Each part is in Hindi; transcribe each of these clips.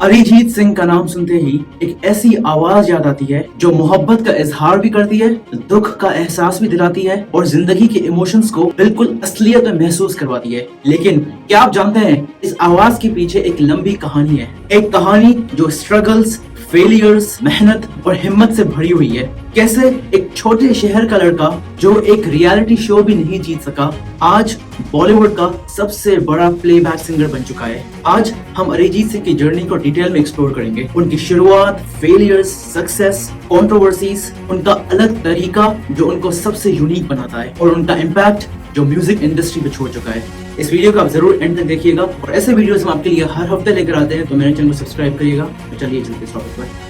अरिजीत सिंह का नाम सुनते ही एक ऐसी आवाज याद आती है जो मोहब्बत का इजहार भी करती है, दुख का एहसास भी दिलाती है और जिंदगी के इमोशंस को बिल्कुल असलियत में महसूस करवाती है। लेकिन क्या आप जानते हैं, इस आवाज के पीछे एक लंबी कहानी है, एक कहानी जो स्ट्रगल्स, फेलियर्स, मेहनत और हिम्मत से भरी हुई है। कैसे एक छोटे शहर का लड़का जो एक रियलिटी शो भी नहीं जीत सका, आज बॉलीवुड का सबसे बड़ा प्लेबैक सिंगर बन चुका है। आज हम अरिजीत सिंह की जर्नी को डिटेल में एक्सप्लोर करेंगे, उनकी शुरुआत, फेलियर्स, सक्सेस, कंट्रोवर्सीज, उनका अलग तरीका जो उनको सबसे यूनिक बनाता है और उनका इम्पैक्ट जो म्यूजिक इंडस्ट्री पे छोड़ चुका है। इस वीडियो को आप जरूर एंड तक देखिएगा और ऐसे वीडियोस हम आपके लिए हर हफ्ते लेकर आते हैं, तो मेरे चैनल को सब्सक्राइब करिएगा। तो चलिए चलते हैं टॉपिक पर।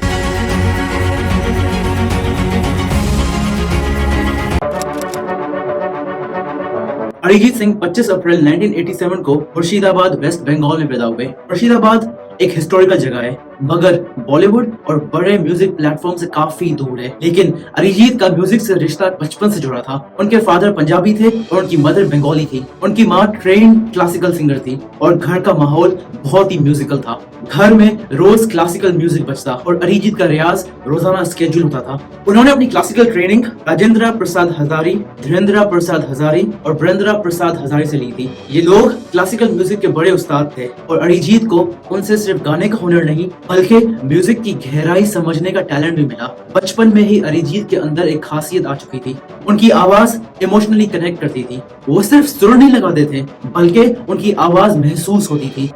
अरिजीत सिंह 25 अप्रैल 1987 को मुर्शिदाबाद, वेस्ट बंगाल में पैदा हुए। मुर्शिदाबाद एक हिस्टोरिकल जगह है, मगर बॉलीवुड और बड़े म्यूजिक प्लेटफॉर्म से काफी दूर है। लेकिन अरिजीत का म्यूजिक से रिश्ता बचपन से जुड़ा था। उनके फादर पंजाबी थे और उनकी मदर बंगाली थी। उनकी माँ ट्रेन्ड क्लासिकल सिंगर थी और घर का माहौल बहुत ही म्यूजिकल था। घर में रोज क्लासिकल म्यूजिक बजता और अरिजीत का रियाज रोजाना स्केड्यूल होता था। उन्होंने अपनी क्लासिकल ट्रेनिंग राजेंद्र प्रसाद हजारी, धीरेन्द्र प्रसाद हजारी और बरेंद्र प्रसाद हजारी से ली थी। ये लोग क्लासिकल म्यूजिक के बड़े उस्ताद थे और अरिजीत को उनसे सिर्फ गाने का हुनर नहीं बल्कि म्यूजिक की गहराई समझने का टैलेंट भी मिला। बचपन में ही अरिजीत के अंदर एक खासियत आ चुकी थी, उनकी आवाज इमोशनली कनेक्ट करती थी। वो सिर्फ सुर नहीं लगाते थे बल्कि उनकी आवाज महसूस होती थी।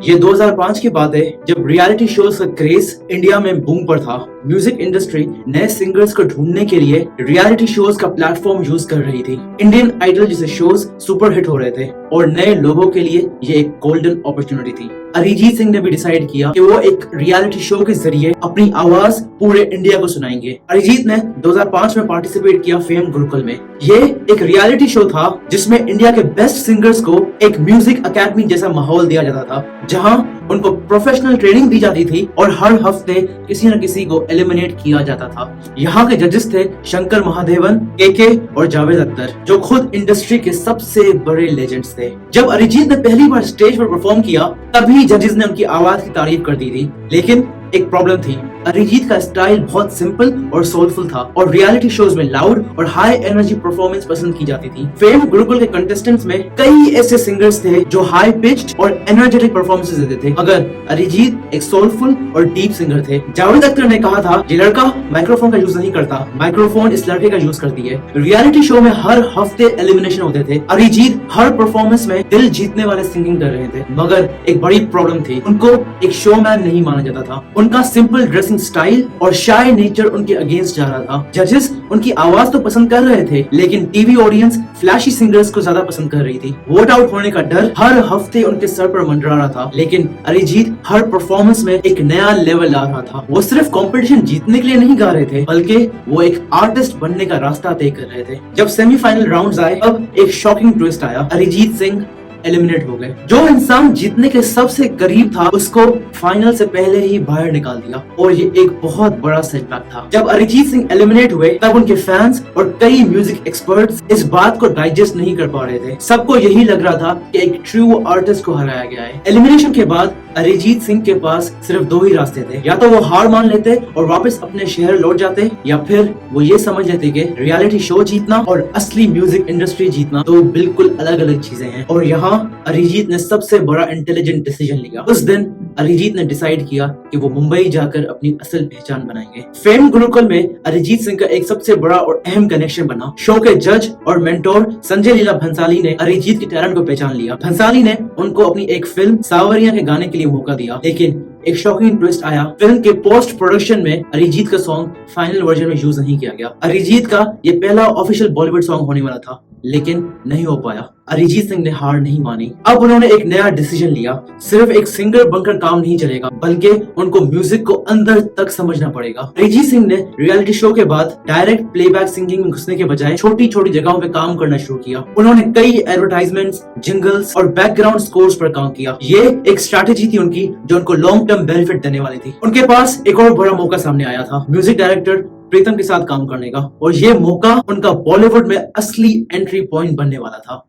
ये 2005 की बात है जब रियलिटी शोज का क्रेज इंडिया में बूम पर था। म्यूजिक इंडस्ट्री नए सिंगर्स को ढूंढने के लिए रियलिटी शोज का प्लेटफॉर्म यूज कर रही थी। इंडियन आइडल जैसे शोज सुपर हिट हो रहे थे और नए लोगों के लिए ये एक गोल्डन अपॉर्चुनिटी थी। अरिजीत सिंह ने भी डिसाइड किया कि वो एक रियलिटी शो के जरिए अपनी आवाज पूरे इंडिया को सुनाएंगे। अरिजीत ने 2005 में पार्टिसिपेट किया फेम गुरुकुल में। ये एक रियलिटी शो था जिसमें इंडिया के बेस्ट सिंगर्स को एक म्यूजिक अकेडमी जैसा माहौल दिया जाता था, जहां उनको प्रोफेशनल ट्रेनिंग दी जाती थी और हर हफ्ते किसी न किसी को एलिमिनेट किया जाता था। यहाँ के जजेस थे शंकर महादेवन, केके और जावेद अख्तर, जो खुद इंडस्ट्री के सबसे बड़े लेजेंड्स थे। जब अरिजीत ने पहली बार स्टेज पर परफॉर्म किया तभी जजेस ने उनकी आवाज की तारीफ कर दी थी। लेकिन एक प्रॉब्लम थी, अरिजीत का स्टाइल बहुत सिंपल और सोलफुल था और रियलिटी शोज में लाउड और हाई एनर्जी परफॉर्मेंस पसंद की जाती थी। फेम गुरुकुल के कंटेस्टेंट्स में कई ऐसे सिंगर्स थे जो हाई पिच्ड और एनर्जेटिक परफॉर्मेंसेस देते थे, मगर अरिजीत एक सोलफुल और डीप सिंगर थे। जावेद अख्तर ने कहा था, ये लड़का माइक्रोफोन का यूज नहीं करता, माइक्रोफोन इस लड़के का यूज करती है। रियलिटी शो में हर हफ्ते एलिमिनेशन होते थे। अरिजीत हर परफॉर्मेंस में दिल जीतने वाले सिंगिंग कर रहे थे, मगर एक बड़ी प्रॉब्लम थी, उनको एक शोमैन नहीं माना जाता था। उनका सिंपल ड्रेसिंग स्टाइल और शाय नेचर उनके अगेंस्ट जा रहा था। जजेस उनकी आवाज तो पसंद कर रहे थे, लेकिन टीवी ऑडियंस फ्लैशी सिंगर्स को ज्यादा पसंद कर रही थी। वोट आउट होने का डर हर हफ्ते उनके सर पर मंडरा रहा था। लेकिन अरिजीत हर परफॉर्मेंस में एक नया लेवल ला रहा था। वो सिर्फ कंपटीशन जीतने के लिए नहीं गा रहे थे, बल्कि वो एक आर्टिस्ट बनने का रास्ता तय कर रहे थे। जब सेमीफाइनल राउंड्स आए, अब एक शॉकिंग ट्विस्ट आया, अरिजीत सिंह एलिमिनेट हो गए। जो इंसान जीतने के सबसे करीब था उसको फाइनल से पहले ही बाहर निकाल दिया और ये एक बहुत बड़ा सेटबैक था। जब अरिजीत सिंह एलिमिनेट हुए तब उनके फैंस और कई म्यूजिक एक्सपर्ट्स इस बात को डाइजेस्ट नहीं कर पा रहे थे। सबको यही लग रहा था कि एक ट्रू आर्टिस्ट को हराया गया है। एलिमिनेशन के बाद अरिजीत सिंह के पास सिर्फ दो ही रास्ते थे, या तो वो हार मान लेते और वापस अपने शहर लौट जाते, या फिर वो ये समझ लेते कि रियलिटी शो जीतना और असली म्यूजिक इंडस्ट्री जीतना तो बिल्कुल अलग अलग चीजें हैं। और यहाँ अरिजीत ने सबसे बड़ा इंटेलिजेंट डिसीजन लिया। उस दिन अरिजीत ने डिसाइड किया कि वो मुंबई जाकर अपनी असल पहचान बनाएंगे। फेम गुरुकुल में अरिजीत सिंह का एक सबसे बड़ा और अहम कनेक्शन बना। शो के जज और मेंटोर संजय लीला भंसाली ने अरिजीत के टैलेंट को पहचान लिया। भंसाली ने उनको अपनी एक फिल्म सावरिया के गाने के लिए मौका दिया, लेकिन एक शॉकिंग ट्विस्ट आया। फिल्म के पोस्ट प्रोडक्शन में अरिजीत का सॉन्ग फाइनल वर्जन में यूज नहीं किया गया। अरिजीत का ये पहला ऑफिशियल बॉलीवुड सॉन्ग होने वाला था, लेकिन नहीं हो पाया। अरिजीत सिंह ने हार नहीं मानी। अब उन्होंने एक नया डिसीजन लिया। सिर्फ एक सिंगर बनकर काम नहीं चलेगा, बल्कि उनको म्यूजिक को अंदर तक समझना पड़ेगा। अरिजीत सिंह ने रियलिटी शो के बाद डायरेक्ट प्लेबैक सिंगिंग में घुसने के बजाय छोटी छोटी जगहों पे काम करना शुरू किया। उन्होंने कई एडवर्टाइजमेंट्स, जिंगल्स और बैकग्राउंड स्कोर्स पर काम किया। ये एक स्ट्रैटेजी थी उनकी जो उनको लॉन्ग टर्म बेनिफिट देने वाली थी। उनके पास एक और बड़ा मौका सामने आया था, म्यूजिक डायरेक्टर प्रीतम के साथ काम करने का, और ये मौका उनका बॉलीवुड में असली एंट्री पॉइंट बनने वाला था।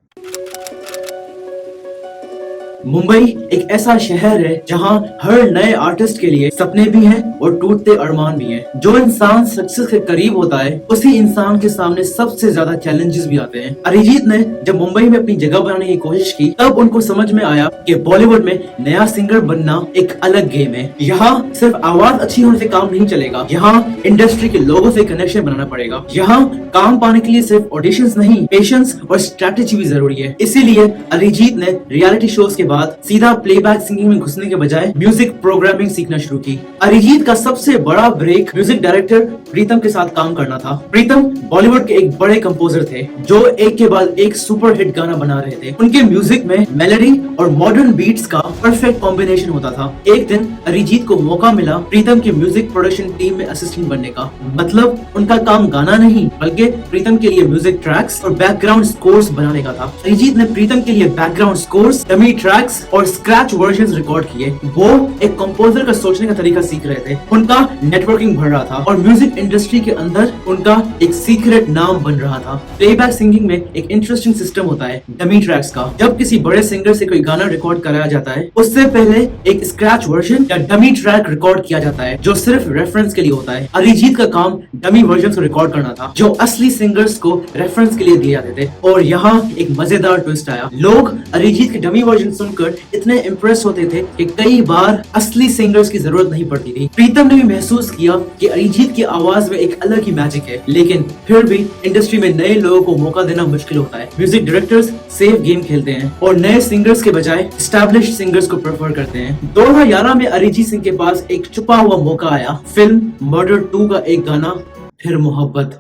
मुंबई एक ऐसा शहर है जहां हर नए आर्टिस्ट के लिए सपने भी हैं और टूटते अरमान भी हैं। जो इंसान सक्सेस के करीब होता है उसी इंसान के सामने सबसे ज्यादा चैलेंजेस भी आते हैं। अरिजीत ने जब मुंबई में अपनी जगह बनाने की कोशिश की तब उनको समझ में आया कि बॉलीवुड में नया सिंगर बनना एक अलग गेम है। यहाँ सिर्फ आवाज अच्छी होने से काम नहीं चलेगा, यहाँ इंडस्ट्री के लोगों से कनेक्शन बनाना पड़ेगा। यहाँ काम पाने के लिए सिर्फ ऑडिशंस नहीं, पेशेंस और स्ट्रेटेजी भी जरूरी है। इसीलिए अरिजीत ने रियलिटी शोज के बाद सीधा प्लेबैक सिंगिंग में घुसने के बजाय म्यूजिक प्रोग्रामिंग सीखना शुरू की। अरिजीत का सबसे बड़ा ब्रेक म्यूजिक डायरेक्टर प्रीतम के साथ काम करना था। प्रीतम बॉलीवुड के एक बड़े कंपोजर थे जो एक के बाद एक सुपर हिट गाना बना रहे थे। उनके म्यूजिक में मेलोडी और मॉडर्न बीट्स का परफेक्ट कॉम्बिनेशन होता था। एक दिन अरिजीत को मौका मिला प्रीतम की म्यूजिक प्रोडक्शन टीम में असिस्टेंट बनने का। मतलब उनका काम गाना नहीं बल्कि प्रीतम के लिए म्यूजिक ट्रैक्स और बैकग्राउंड स्कोर्स बनाने का था। अरिजीत ने प्रीतम के लिए बैकग्राउंड स्कोर्स, डमी ट्रैक्स और स्क्रैच वर्जन्स रिकॉर्ड किए। वो एक कंपोजर का सोचने का तरीका सीख रहे थे। उनका नेटवर्किंग बढ़ रहा था और म्यूजिक इंडस्ट्री के अंदर उनका एक सीक्रेट नाम बन रहा था। प्लेबैक सिंगिंग में एक इंटरेस्टिंग सिस्टम होता है डमी ट्रैक्स का। जब किसी बड़े सिंगर से कोई गाना रिकॉर्ड कराया जाता है उससे पहले एक स्क्रैच वर्जन या डमी ट्रैक रिकॉर्ड किया जाता है जो सिर्फ रेफरेंस के लिए होता है। अरिजीत का काम डमी वर्जन को रिकॉर्ड करना था जो असली सिंगर्स को रेफरेंस के लिए दिए जाते थे। और यहाँ एक मजेदार ट्विस्ट आया। लोग अरिजीत के डमी वर्जन सुनकर इतने इम्प्रेस होते थे कि कई बार असली सिंगर्स की जरूरत नहीं पड़ती थी। प्रीतम ने भी महसूस किया कि अरिजीत की आवाज में एक अलग ही मैजिक है, लेकिन फिर भी इंडस्ट्री में नए लोगों को मौका देना मुश्किल होता है। म्यूजिक डायरेक्टर्स सेफ गेम खेलते हैं और नए सिंगर्स के बजाय एस्टैब्लिश्ड सिंगर्स को प्रेफर करते हैं। 2011 में अरिजीत सिंह के पास एक छुपा हुआ मौका आया। फिल्म मर्डर 2 का एक गाना फिर मोहब्बत।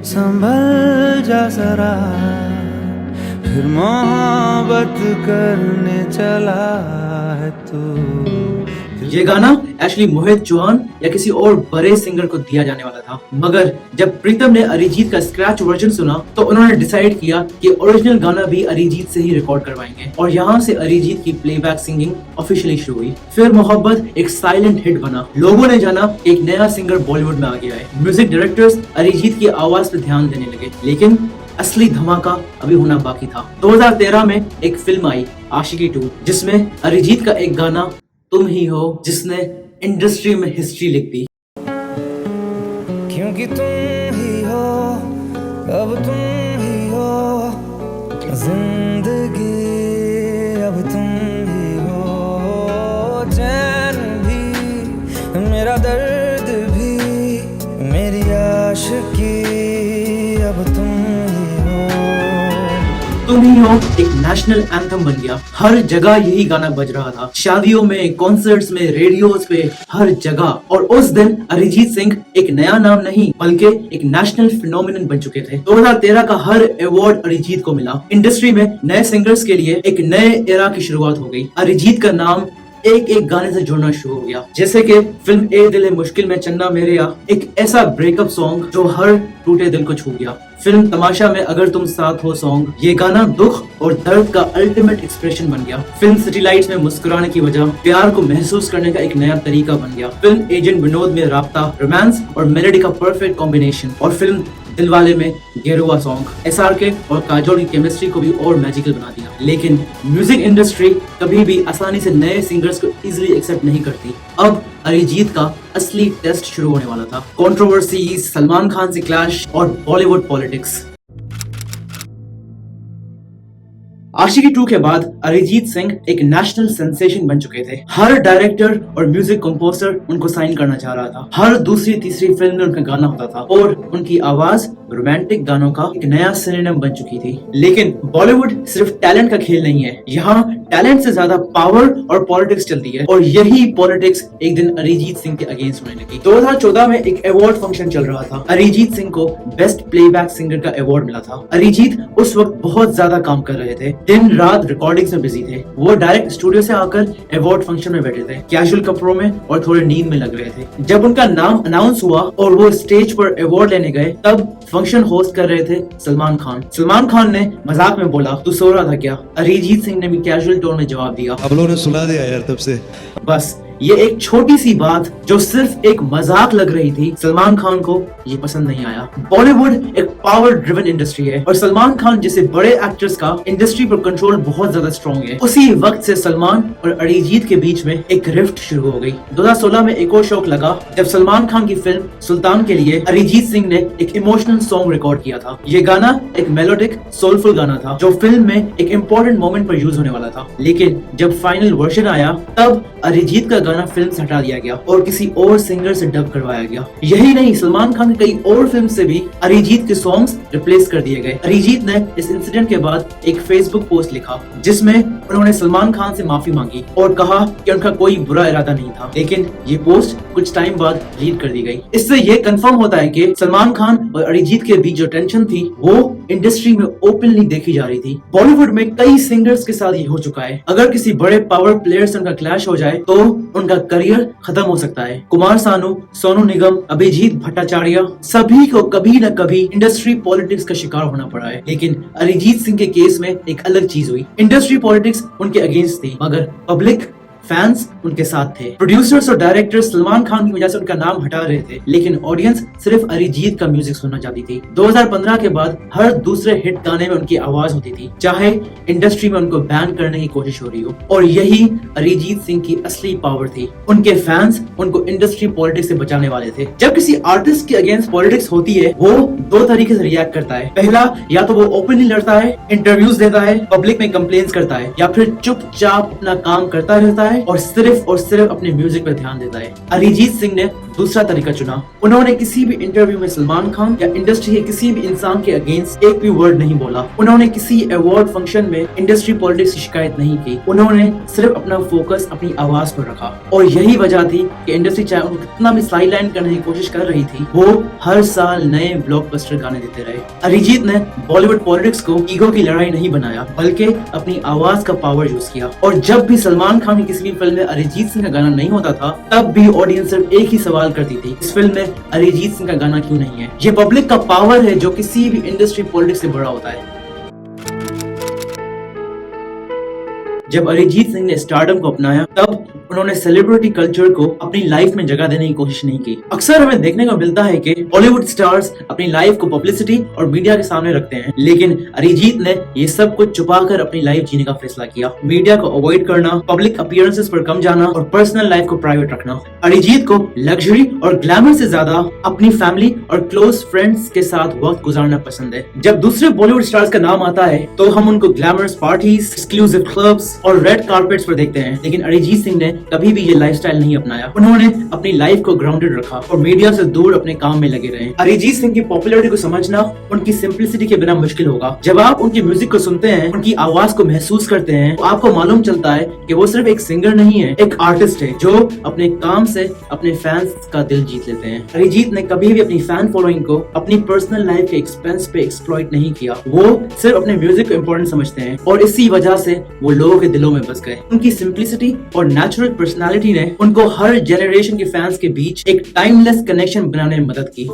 संभल जा जरा फिर मोहब्बत करने चला है तू। ये गाना एक्चुअली मोहित चौहान या किसी और बड़े सिंगर को दिया जाने वाला था, मगर जब प्रीतम ने अरिजीत का स्क्रैच वर्जन सुना तो उन्होंने डिसाइड किया कि ओरिजिनल गाना भी अरिजीत से ही रिकॉर्ड करवाएंगे और यहाँ से अरिजीत की प्लेबैक सिंगिंग ऑफिशियली शुरू हुई। फिर मोहब्बत एक साइलेंट हिट बना। लोगों ने जाना एक नया सिंगर बॉलीवुड में आ गया है। म्यूजिक डायरेक्टर्स अरिजीत की आवाज पर ध्यान देने लगे, लेकिन असली धमाका अभी होना बाकी था। 2013 में एक फिल्म आई आशिकी 2 जिसमें अरिजीत का एक गाना तुम ही हो जिसने इंडस्ट्री में हिस्ट्री लिख दी। क्योंकि तुम ही हो, अब तुम ही हो, जिंदगी अब तुम ही हो, चैन भी मेरा दर्द भी मेरी आशिकी अब तुम ही हो। तुम ही हो एक नेशनल एंथम बन गया। हर जगह यही गाना बज रहा था, शादियों में, कॉन्सर्ट्स में, रेडियोस पे, हर जगह। और उस दिन अरिजीत सिंह एक नया नाम नहीं बल्कि एक नेशनल फिनोमिनन बन चुके थे। 2013 का हर अवार्ड अरिजीत को मिला। इंडस्ट्री में नए सिंगर्स के लिए एक नए एरा की शुरुआत हो गई। अरिजीत का नाम एक एक गाने से जुड़ना शुरू हो गया, जैसे कि फिल्म ए दिल है मुश्किल में चन्ना मेरे या, एक ऐसा ब्रेकअप सॉन्ग जो हर टूटे दिल को छू गया। फिल्म तमाशा में अगर तुम साथ हो सॉन्ग, ये गाना दुख और दर्द का अल्टीमेट एक्सप्रेशन बन गया। फिल्म सिटी लाइट्स में मुस्कुराने की वजह प्यार को महसूस करने का एक नया तरीका बन गया। फिल्म एजेंट विनोद में राब्ता, रोमांस और मेलोडी का परफेक्ट कॉम्बिनेशन। और फिल्म दिलवाले में गेरुआ सॉन्ग एसआरके और काजोल की केमिस्ट्री को भी और मैजिकल बना दिया। लेकिन म्यूजिक इंडस्ट्री कभी भी आसानी से नए सिंगर्स को इजीली एक्सेप्ट नहीं करती। अब अरिजीत का असली टेस्ट शुरू होने वाला था। कंट्रोवर्सीज, सलमान खान से क्लैश और बॉलीवुड पॉलिटिक्स। आशिकी 2 के बाद अरिजीत सिंह एक नेशनल सेंसेशन बन चुके थे। हर डायरेक्टर और म्यूजिक कंपोजर उनको साइन करना चाह रहा था। हर दूसरी तीसरी फिल्म में उनका गाना होता था और उनकी आवाज रोमांटिक गानों का एक नया सिनोनिम बन चुकी थी। लेकिन बॉलीवुड सिर्फ टैलेंट का खेल नहीं है, यहाँ टैलेंट से ज्यादा पावर और पॉलिटिक्स चलती है। और यही पॉलिटिक्स एक दिन अरिजीत सिंह के अगेंस्ट होने लगी। 2014 में एक अवार्ड फंक्शन चल रहा था। अरिजीत सिंह को बेस्ट प्लेबैक सिंगर का अवार्ड मिला था। अरिजीत उस वक्त बहुत ज्यादा काम कर रहे थे, दिन रात रिकॉर्डिंग्स में बिजी थे। वो डायरेक्ट स्टूडियो से आकर अवार्ड फंक्शन में बैठे थे, कैजुअल कपड़ों में और थोड़े नींद में लग रहे थे। जब उनका नाम अनाउंस हुआ और वो स्टेज पर अवार्ड लेने गए तब फंक्शन होस्ट कर रहे थे सलमान खान। सलमान खान ने मजाक में बोला, तू सो रहा था क्या? अरिजीत सिंह ने भी कैजुअल टोन में जवाब दिया, आप लोगों ने सुना दिया यार तब से। बस ये एक छोटी सी बात जो सिर्फ एक मजाक लग रही थी, सलमान खान को ये पसंद नहीं आया। बॉलीवुड एक पावर ड्रिवन इंडस्ट्री है और सलमान खान जैसे बड़े एक्टर्स का इंडस्ट्री पर कंट्रोल बहुत ज्यादा स्ट्रॉन्ग है। उसी वक्त से सलमान और अरिजीत के बीच में एक रिफ्ट शुरू हो गई। 2016 में एक और शौक लगा जब सलमान खान की फिल्म सुल्तान के लिए अरिजीत सिंह ने एक इमोशनल सॉन्ग रिकॉर्ड किया था। ये गाना एक मेलोडिक सोलफुल गाना था जो फिल्म में एक इम्पोर्टेंट मोमेंट पर यूज होने वाला था, लेकिन जब फाइनल वर्जन आया तब अरिजीत का गाना फिल्म से हटा दिया गया और किसी और सिंगर से डब करवाया गया। यही नहीं, सलमान खान की कई और फिल्म से भी अरिजीत के सॉन्ग्स रिप्लेस कर दिए गए। अरिजीत ने इस इंसिडेंट के बाद एक फेसबुक पोस्ट लिखा जिसमें उन्होंने सलमान खान से माफी मांगी और कहा कि उनका कोई बुरा इरादा नहीं था, लेकिन ये पोस्ट कुछ टाइम बाद डिलीट कर दी गई। इससे ये कंफर्म होता है कि सलमान खान और अरिजीत के बीच जो टेंशन थी वो इंडस्ट्री में ओपनली देखी जा रही थी। बॉलीवुड में कई सिंगर्स के साथ ये हो चुका है। अगर किसी बड़े पावर प्लेयर से उनका क्लैश हो जाए तो उनका करियर खत्म हो सकता है। कुमार सानू, सोनू निगम, अभिजीत भट्टाचार्य सभी को कभी न कभी इंडस्ट्री पॉलिटिक्स का शिकार होना पड़ा है, लेकिन अरिजीत सिंह के केस में एक अलग चीज हुई। इंडस्ट्री पॉलिटिक्स उनके अगेंस्ट थी मगर पब्लिक फैंस उनके साथ थे। प्रोड्यूसर्स और डायरेक्टर्स सलमान खान की वजह से उनका नाम हटा रहे थे, लेकिन ऑडियंस सिर्फ अरिजीत का म्यूजिक सुनना चाहती थी। 2015 के बाद हर दूसरे हिट गाने में उनकी आवाज होती थी, चाहे इंडस्ट्री में उनको बैन करने की कोशिश हो रही हो। और यही अरिजीत सिंह की असली पावर थी। उनके फैंस उनको इंडस्ट्री पॉलिटिक्स से बचाने वाले थे। जब किसी आर्टिस्ट के अगेंस्ट पॉलिटिक्स होती है वो दो तरीके से रिएक्ट करता है। पहला, या तो वो ओपनली लड़ता है, इंटरव्यूज देता है, पब्लिक में कंप्लेंट्स करता है, या फिर चुपचाप अपना काम करता रहता है और सिर्फ अपने म्यूजिक पर ध्यान देता है। अरिजीत सिंह ने दूसरा तरीका चुना। उन्होंने किसी भी इंटरव्यू में सलमान खान या इंडस्ट्री के किसी भी इंसान के अगेंस्ट एक भी वर्ड नहीं बोला। उन्होंने किसी अवार्ड फंक्शन में इंडस्ट्री पॉलिटिक्स की शिकायत नहीं की। उन्होंने सिर्फ अपना फोकस अपनी आवाज पर रखा और यही वजह थी कि इंडस्ट्री चाहे उनको कितना भी साइडलाइन करने की कोशिश कर रही थी, वो हर साल नए ब्लॉकबस्टर गाने देते रहे। अरिजीत ने बॉलीवुड पॉलिटिक्स को ईगो की लड़ाई नहीं बनाया, बल्कि अपनी आवाज का पावर यूज किया। और जब भी सलमान खान की किसी भी फिल्म में अरिजीत सिंह का गाना नहीं होता था तब भी ऑडियंस सिर्फ एक ही सवाल करती थी, इस फिल्म में अरिजीत सिंह का गाना क्यों नहीं है। ये पब्लिक का पावर है जो किसी भी इंडस्ट्री पॉलिटिक्स से बड़ा होता है। जब अरिजीत सिंह ने स्टारडम को अपनाया तब उन्होंने सेलिब्रिटी कल्चर को अपनी लाइफ में जगह देने की कोशिश नहीं की। अक्सर हमें देखने को मिलता है कि बॉलीवुड स्टार्स अपनी लाइफ को पब्लिसिटी और मीडिया के सामने रखते हैं, लेकिन अरिजीत ने ये सब कुछ छुपाकर अपनी लाइफ जीने का फैसला किया। मीडिया को अवॉइड करना, पब्लिक अपीयरेंसेस पर कम जाना और पर्सनल लाइफ को प्राइवेट रखना। अरिजीत को लग्जरी और ग्लैमर से ज्यादा अपनी फैमिली और क्लोज फ्रेंड्स के साथ वक्त गुजारना पसंद है। जब दूसरे बॉलीवुड स्टार्स का नाम आता है तो हम उनको ग्लैमरस पार्टीज, एक्सक्लूसिव क्लब्स और रेड कारपेट्स पर देखते हैं, लेकिन अरिजीत सिंह ने कभी भी ये लाइफस्टाइल नहीं अपनाया। उन्होंने अपनी लाइफ को ग्राउंडेड रखा और मीडिया से दूर अपने काम में लगे रहे। अरिजीत सिंह की पॉपुलैरिटी को समझना उनकी सिंपलिसिटी के बिना मुश्किल होगा। जब आप उनकी म्यूजिक को सुनते हैं, उनकी आवाज को महसूस करते हैं, तो आपको मालूम चलता है कि वो सिर्फ एक सिंगर नहीं है, एक आर्टिस्ट है जो अपने काम से अपने फैंस का दिल जीत लेते हैं। अरिजीत ने कभी भी अपनी फैन फॉलोइंग को अपनी पर्सनल लाइफ के एक्सपेंस पे एक्सप्लॉइट नहीं किया। वो सिर्फ अपने म्यूजिक को इम्पोर्टेंट समझते हैं और इसी वजह से वो लोगों के दिलों में बस गए। उनकी सिंपलिसिटी और नेचुरल पर्सनालिटी ने उनको हर जनरेशन के फैंस के बीच एक टाइमलेस कनेक्शन बनाने में मदद की।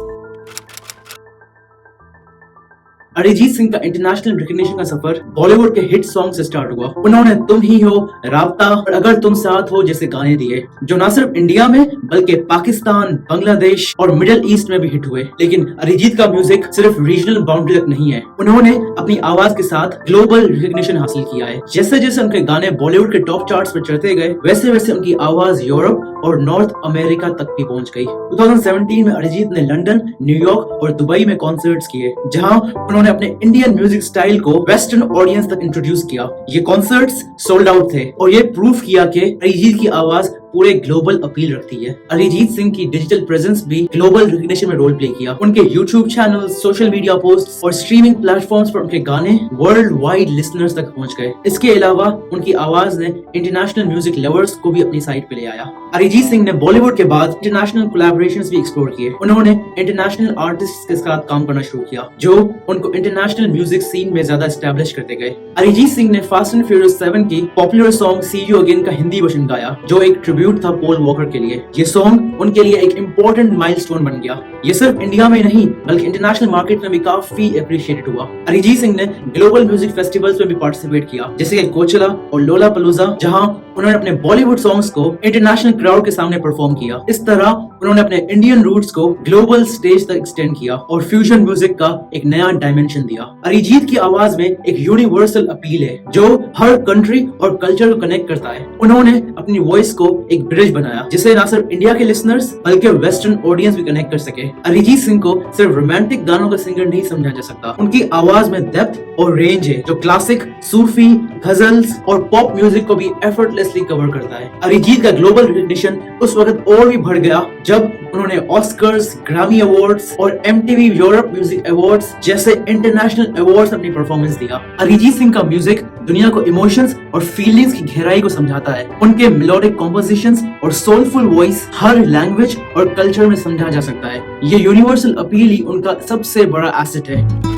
अरिजीत सिंह का इंटरनेशनल रिकॉग्निशन का सफर बॉलीवुड के हिट सॉन्ग से स्टार्ट हुआ। उन्होंने तुम ही हो, राब्ता और अगर तुम साथ हो जैसे गाने दिए, जो न सिर्फ इंडिया में बल्कि पाकिस्तान, बांग्लादेश और मिडिल ईस्ट में भी हिट हुए। लेकिन अरिजीत का म्यूजिक सिर्फ रीजनल बाउंड्री तक नहीं है, उन्होंने अपनी आवाज के साथ ग्लोबल रिकॉग्निशन हासिल किया है। जैसे जैसे उनके गाने बॉलीवुड के टॉप चार्ट्स पर चढ़ते गए, वैसे वैसे उनकी आवाज यूरोप और नॉर्थ अमेरिका तक भी पहुंच गई। 2017 में अरिजीत ने लंदन, न्यूयॉर्क और दुबई में कॉन्सर्ट्स किए, जहां उन्होंने अपने इंडियन म्यूजिक स्टाइल को वेस्टर्न ऑडियंस तक इंट्रोड्यूस किया। ये कॉन्सर्ट्स सोल्ड आउट थे और ये प्रूफ किया कि अरिजीत की आवाज पूरे ग्लोबल अपील रखती है। अरिजीत सिंह की डिजिटल प्रेजेंस भी ग्लोबल रिकॉग्निशन में रोल प्ले किया। उनके YouTube channel, social media posts और स्ट्रीमिंग प्लेटफॉर्म्स पर उनके गाने वर्ल्ड वाइड लिसनर्स तक पहुंच गए। इसके अलावा उनकी आवाज ने इंटरनेशनल म्यूजिक लवर्स को भी अपनी साइड पे ले आया। अरिजीत सिंह ने बॉलीवुड के बाद इंटरनेशनल कोलैबोरेशंस भी एक्सप्लोर किए। उन्होंने इंटरनेशनल आर्टिस्ट के साथ काम करना शुरू किया जो उनको इंटरनेशनल म्यूजिक सीन में ज्यादा एस्टैब्लिश करते गए। अरिजीत सिंह ने फास्ट एंड फ्यूरियस 7 की popular song see you again का हिंदी वर्जन गाया, जो एक ट्रिब्यूट था पॉल वॉकर के लिए। ये सॉन्ग उनके लिए एक इम्पोर्टेंट माइलस्टोन बन गया। ये सिर्फ इंडिया में नहीं बल्कि इंटरनेशनल मार्केट में भी काफी अप्रिशिएटेड हुआ। अरिजीत सिंह ने ग्लोबल म्यूजिक फेस्टिवल्स में भी पार्टिसिपेट किया, जैसे कि कोचेला और लोलापालूजा, जहां उन्होंने अपने बॉलीवुड सॉन्ग्स को इंटरनेशनल क्राउड के सामने परफॉर्म किया। इस तरह उन्होंने अपने इंडियन रूट्स को ग्लोबल स्टेज तक एक्सटेंड किया और फ्यूजन म्यूजिक का एक नया डायमेंशन दिया। अरिजीत की आवाज में एक यूनिवर्सल अपील है जो हर कंट्री और कल्चर को कनेक्ट करता है। उन्होंने अपनी वॉइस को एक ब्रिज बनाया जिससे न सिर्फ इंडिया के लिसनर्स बल्कि वेस्टर्न ऑडियंस भी कनेक्ट कर सके। अरिजीत सिंह को सिर्फ रोमांटिक गानों का सिंगर नहीं समझा जा सकता। उनकी आवाज में डेप्थ और रेंज है जो क्लासिक, सूफी, गजल्स और पॉप म्यूजिक को भी एफर्टलेसली कवर करता है। अरिजीत का ग्लोबल रिकॉग्निशन उस वक्त और भी बढ़ गया जब उन्होंने ऑस्कर्स, ग्रैमी अवार्ड्स और MTV यूरोप म्यूजिक अवार्ड्स जैसे इंटरनेशनल अवार्ड्स अपनी परफॉर्मेंस दिया। अरिजीत सिंह का म्यूजिक दुनिया को इमोशंस और फीलिंग्स की गहराई को समझाता है। उनके मेलोडिक कॉम्पोजिशंस और सोलफुल वॉइस हर लैंग्वेज और कल्चर में समझा जा सकता है। ये यूनिवर्सल अपील ही उनका सबसे बड़ा एसेट है।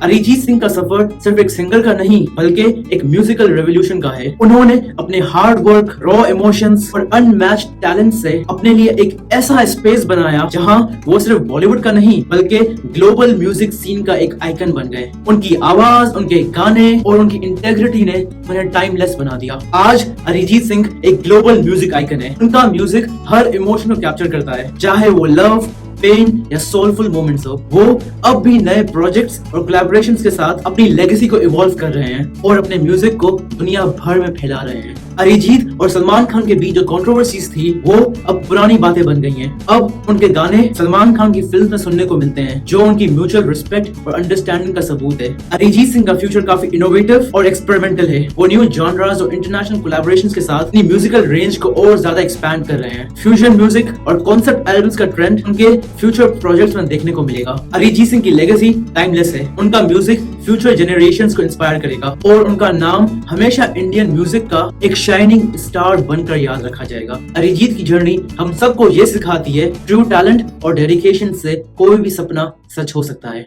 अरिजीत सिंह का सफर सिर्फ एक सिंगर का नहीं बल्कि एक म्यूजिकल रेवोल्यूशन का है। उन्होंने अपने हार्ड वर्क, रॉ इमोशंस और अनमैच्ड टैलेंट से अपने लिए एक ऐसा स्पेस बनाया जहां वो सिर्फ बॉलीवुड का नहीं बल्कि ग्लोबल म्यूजिक सीन का एक आइकन बन गए। उनकी आवाज, उनके गाने और उनकी इंटेग्रिटी ने उन्हें टाइमलेस बना दिया। आज अरिजीत सिंह एक ग्लोबल म्यूजिक आइकन है। उनका म्यूजिक हर इमोशन को कैप्चर करता है, चाहे वो लव, पेन या सोलफुल मोमेंट्स हो। वो अब भी नए प्रोजेक्ट्स और कोलैबोरेशंस के साथ अपनी लेगेसी को इवॉल्व कर रहे हैं और अपने म्यूजिक को दुनिया भर में फैला रहे हैं। अरिजीत और सलमान खान के बीच जो कंट्रोवर्सीज थी वो अब पुरानी बातें बन गई हैं। अब उनके गाने सलमान खान की फिल्म में सुनने को मिलते हैं जो उनकी म्यूचुअल रिस्पेक्ट और अंडरस्टैंडिंग का सबूत है। अरिजीत सिंह का फ्यूचर काफी इनोवेटिव और एक्सपेरिमेंटल है। वो न्यू जॉनरास और इंटरनेशनल कोलैबोरेशंस के साथ अपनी म्यूजिकल रेंज को और ज्यादा एक्सपैंड कर रहे हैं। फ्यूजन म्यूजिक और कॉन्सेप्ट एल्बम्स का ट्रेंड उनके फ्यूचर प्रोजेक्ट्स में देखने को मिलेगा। अरिजीत सिंह की लेगेसी टाइमलेस है। उनका म्यूजिक फ्यूचर जनरेशंस को इंस्पायर करेगा और उनका नाम हमेशा इंडियन म्यूजिक का एक शाइनिंग स्टार बनकर याद रखा जाएगा। अरिजीत की जर्नी हम सबको ये सिखाती है ट्रू टैलेंट और डेडिकेशन से कोई भी सपना सच हो सकता है।